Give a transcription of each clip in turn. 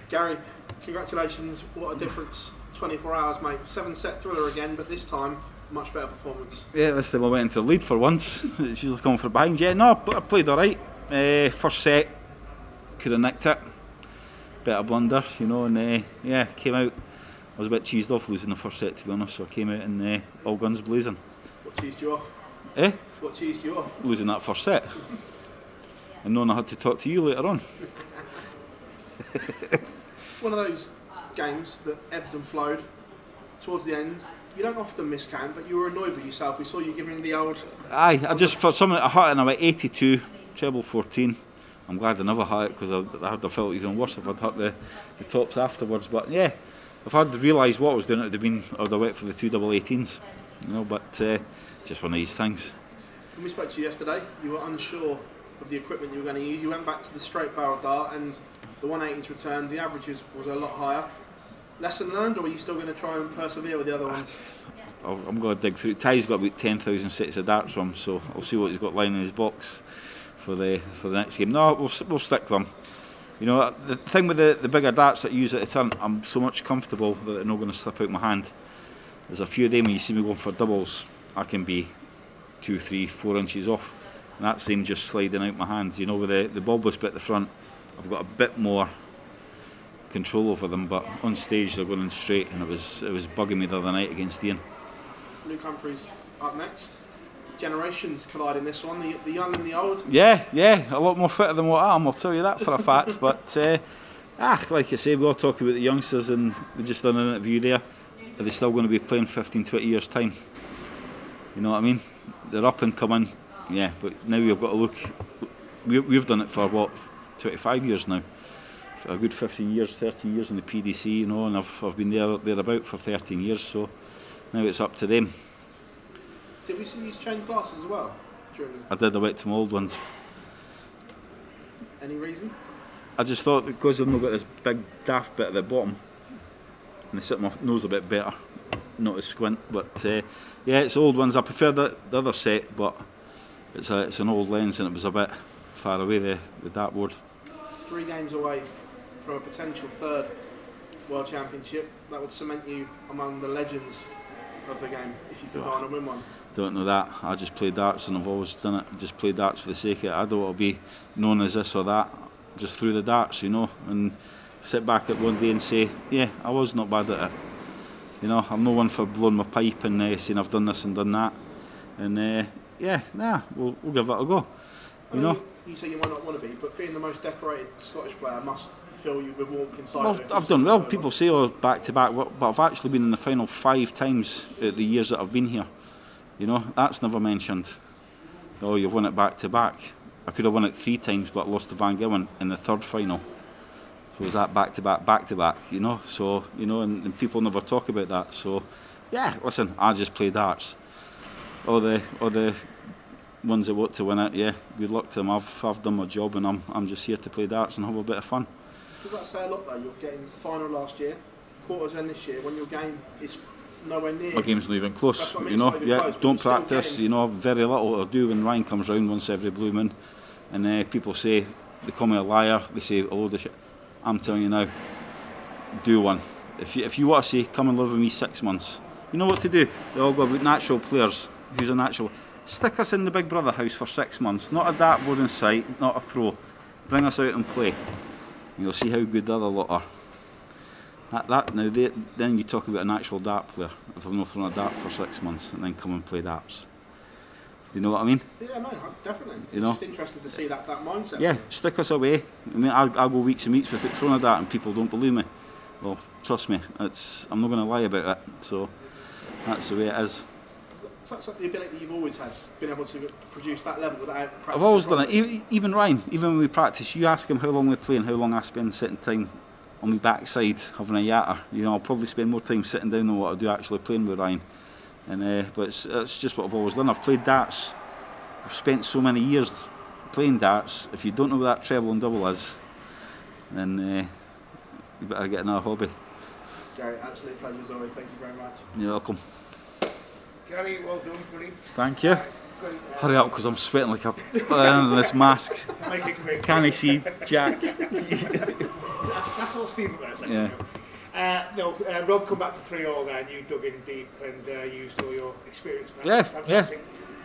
Gary, congratulations. What a difference. 24 hours, mate. 7-set thriller again, but this time, much better performance. Yeah, this time I went into the lead for once. It's usually coming from behind. Yeah, no, I played alright. First set, could have nicked it. Bit of blunder, and yeah, came out. I was a bit cheesed off losing the first set, to be honest, so I came out and all guns blazing. What cheesed you off? What cheesed you off? Losing that first set. And knowing I had to talk to you later on. One of those games that ebbed and flowed towards the end. You don't often miscount, but you were annoyed with yourself. We saw you giving the old... Aye, I just, for something, I hit in about 82, treble 14. I'm glad I never hit it because I had felt even worse if I'd hit the tops afterwards. But yeah, if I'd realised what I was doing, it would have been, I would have went for the 2 double 18s. But just one of these things. When we spoke to you yesterday, you were unsure of the equipment you were going to use. You went back to the straight barrel dart and the 180s returned. The averages was a lot higher. Lesson learned, or are you still going to try and persevere with the other ones? I'm going to dig through. Ty's got about 10,000 sets of darts from, so I'll see what he's got lying in his box for the next game. No, we'll stick to them. The thing with the bigger darts that I use at the turn, I'm so much comfortable that they're not going to slip out my hand. There's a few of them when you see me going for doubles, I can be 2, 3, 4 inches off, and that's them just sliding out my hands. With the bulbous bit at the front, I've got a bit more control over them, but on stage they're going in straight, and it was bugging me the other night against Ian. Luke Humphries up next. Generations collide in this one, the young and the old. Yeah, a lot more fitter than what I am, I'll tell you that for a fact. But like I say, we all talk about the youngsters, and we just done an interview there. Are they still going to be playing 15, 20 years time? You know what I mean? They're up and coming, yeah, but now we've got to look. We've done it for 25 years now. For a good 15 years, 13 years in the PDC, and I've been thereabout for 13 years, so now it's up to them. Did we see you change glasses as well? I did, I went to my old ones. Any reason? I just thought because they've not got this big daft bit at the bottom, and they sit my nose a bit better, not as squint, but yeah, it's old ones. I prefer the other set, but it's an old lens and it was a bit far away, the dartboard. 3 games away from a potential 3rd World Championship. That would cement you among the legends of the game if you could go on and win one. Don't know that. I just play darts and I've always done it. Just play darts for the sake of it. I don't want to be known as this or that. Just through the darts, and sit back at one day and say, yeah, I was not bad at it. I'm no one for blowing my pipe and saying I've done this and done that. And we'll give it a go. You say you might not want to be, but being the most decorated Scottish player must fill you with warmth inside. Well, I've done well. People say back to back, but I've actually been in the final 5 times at the years that I've been here. That's never mentioned. Oh, you've won it back to back. I could have won it 3 times, but I lost to Van Gillen in the 3rd final. So was that back to back? So and people never talk about that. So yeah, listen, I just play darts. All the ones that want to win it, yeah, good luck to them. I've done my job, and I'm just here to play darts and have a bit of fun. Does that say a lot though? You're getting final last year, quarters in this year, when your game is nowhere near. My game's not even close. That's what I mean, close, don't practice. Very little to do when Ryan comes round once every blue moon, and people say they call me a liar. They say a load of shit. I'm telling you now, do one. If you want to say, come and live with me 6 months, you know what to do. They all go about natural players. Who's a natural? Stick us in the Big Brother house for 6 months. Not a dartboard in sight, not a throw. Bring us out and play. You'll see how good the other lot are. Then you talk about an actual dart player. If I've not thrown a dart for 6 months and then come and play darts. You know what I mean? Yeah, no, definitely. It's just interesting to see that mindset. Yeah, stick us away. I'll go weeks and weeks without throwing a dart and people don't believe me. Well, trust me, I'm not going to lie about it. So that's the way it is. That's the ability that you've always had, been able to produce that level without practice. I've always done it. Even Ryan, even when we practice, you ask him how long we play and how long I spend sitting time on my backside having a yatter. I'll probably spend more time sitting down than what I do actually playing with Ryan. But it's just what I've always done. I've played darts. I've spent so many years playing darts. If you don't know what that treble and double is, then you better get another hobby. Gary, absolute pleasure as always. Thank you very much. You're welcome. Gary, well done, buddy. Thank you. Hurry up, because I'm sweating like a in this mask. Make it quick. Can I see Jack? That's all Steve McGrath a second Yeah. ago. Rob come back to 3-3 there, and you dug in deep and used all your experience. Yeah, Fantastic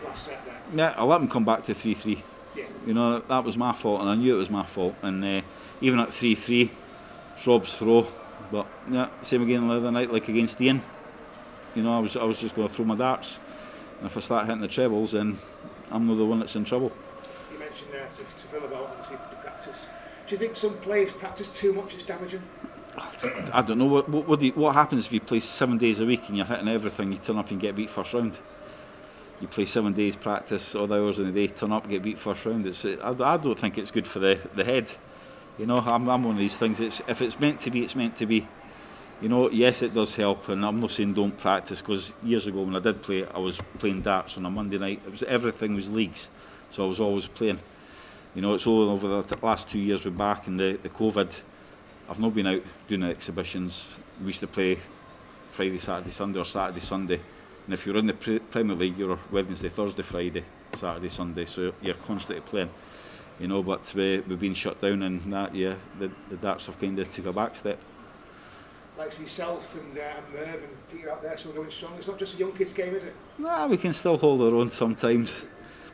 last set there. Yeah, I let him come back to 3-3. Yeah. You know, that was my fault, and I knew it was my fault. And even at 3-3, it's Rob's throw. But yeah, same again the other night, like against Ian. You know, I was just going to throw my darts, and if I start hitting the trebles, then I'm not the one that's in trouble. You mentioned there to Phil about obviously the practice. Do you think some players practice too much? It's damaging. I don't know what happens if you play 7 days a week and you're hitting everything. You turn up and get beat first round. You play 7 days practice, all the hours in the day, turn up, get beat first round. I don't think it's good for the head. You know, I'm one of these things. If it's meant to be, it's meant to be. You know, yes, it does help, and I'm not saying don't practice, because years ago when I did play, I was playing darts on a Monday night. Everything was leagues, so I was always playing. You know, it's all over the last 2 years. We're back in the COVID. I've not been out doing the exhibitions. We used to play Friday, Saturday, Sunday, or Saturday, Sunday. And if you're in the Premier League, you're Wednesday, Thursday, Friday, Saturday, Sunday. So you're constantly playing. You know, but we've been shut down, and that, yeah, the darts have kind of took a back step. Like yourself and Merv and Peter out there, still going strong. It's not just a young kids' game, is it? Nah, we can still hold our own sometimes.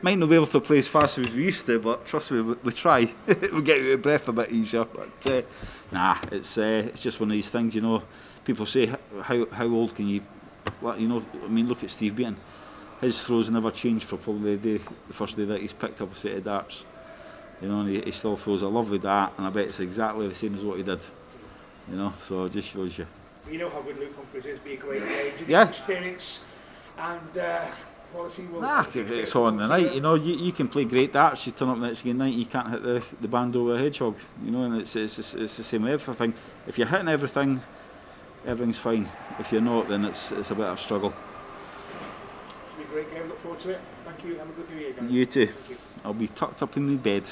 Might not be able to play as fast as we used to, but trust me, we try. We get out of breath a bit easier. But nah, it's just one of these things, you know. People say, how old can you? You know, I mean, look at Steve Beaton. His throws never changed for probably the first day that he's picked up a set of darts. You know, and he still throws a lovely dart, and I bet it's exactly the same as what he did. You know, so it just shows you. You know how good Luke Humphries is, be a great game. Do you Yeah. think experience and quality will... Nah, it's on the night. You know, you can play great darts. You turn up the next game night, and you can't hit the bando with a hedgehog. You know, and it's the same with everything. If you're hitting everything, everything's fine. If you're not, then it's a bit of a struggle. It's been a great game. Look forward to it. Thank you. Have a good New Year, guys. You too. Thank you. I'll be tucked up in my bed.